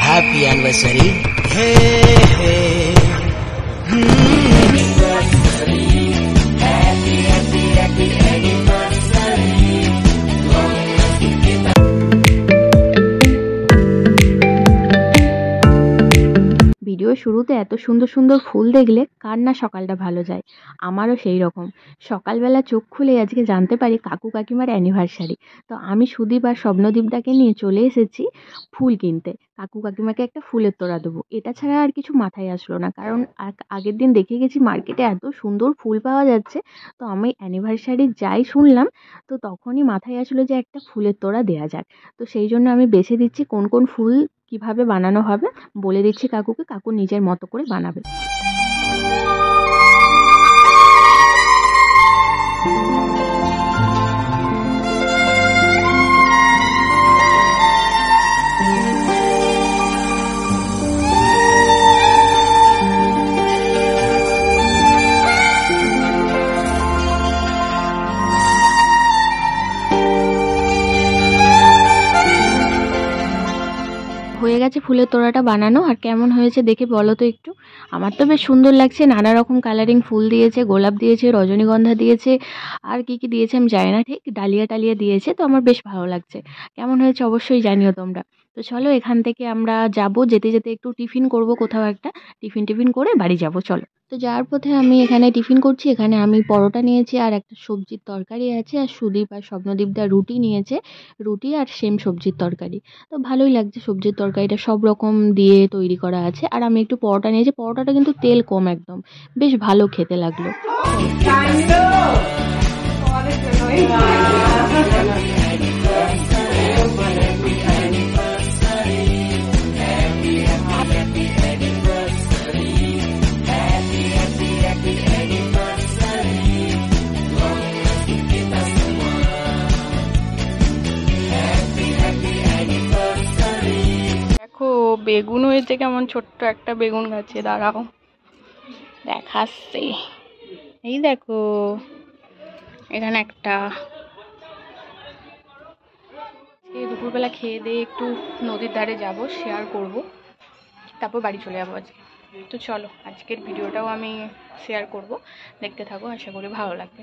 Happy anniversary. Hey, hey. Video শুরুতে এত সুন্দর সুন্দর ফুল দেখলে কার না সকালটা ভালো যায়। আমারও সেই রকম। সকালবেলা চোখ খুলে আজকে জানতে পারি কাকু কাকিমার অ্যানিভার্সারি। তো আমি সুদীপ আর স্বপ্নদীপদাকে নিয়ে চলে এসেছি ফুল কিনতে। কাকু কাকিমাকে একটা ফুলের তোড়া দেবো, এটা ছাড়া আর কিছু মাথায় আসলো না। কারণ আগের দিন দেখে গেছি মার্কেটে এত সুন্দর ফুল পাওয়া যাচ্ছে। তো আমি অ্যানিভার্সারি যাই শুনলাম, তো তখনই মাথায় আসলো যে একটা ফুলের তোড়া দেওয়া যাক। তো সেই জন্য আমি বেছে দিচ্ছি কোন কোন ফুল কিভাবে বানানো হবে। বলে দিচ্ছি কাকুকে, কাকু নিজের মতো করে বানাবে। হয়ে গেছে ফুলের তোড়াটা বানানো। আর কেমন হয়েছে দেখে বলো তো একটু। আমার তো বেশ সুন্দর লাগছে, নানা রকম কালারিং ফুল দিয়েছে, গোলাপ দিয়েছে, রজনীগন্ধা দিয়েছে, আর কি কি দিয়েছে আমি জানি না ঠিক, ডালিয়া টালিয়া দিয়েছে। তো আমার বেশ ভালো লাগছে। কেমন হয়েছে অবশ্যই জানিও তোমরা। তো চলো এখান থেকে আমরা যাব, যেতে যেতে একটু টিফিন করব কোথাও একটা। টিফিন করে বাড়ি যাব, চলো। তো যাওয়ার পথে আমি এখানে টিফিন করছি। এখানে আমি পরোটা নিয়েছি, আর একটা সবজির তরকারি আছে, আর সুদীপ আর স্বপ্নদীপদা রুটি নিয়েছে, রুটি আর সেম সবজির তরকারি। তো ভালোই লাগছে সবজির তরকারিটা, সব রকম দিয়ে তৈরি করা আছে। আর আমি একটু পরোটা নিয়েছি, পরোটাটা কিন্তু তেল কম একদম, বেশ ভালো খেতে লাগলো। দেখো বেগুন হয়েছে, কেমন ছোট্ট একটা বেগুন গাছে, দাঁড়াও দেখাচ্ছে। এই দেখো এখানে একটা। দুপুরবেলা খেয়ে দিয়ে একটু নদীর ধারে যাব, শেয়ার করব, তারপর বাড়ি চলে যাবো আজকে। তো চলো আজকের ভিডিওটাও আমি শেয়ার করব, দেখতে থাকো, আশা করি ভালো লাগবে।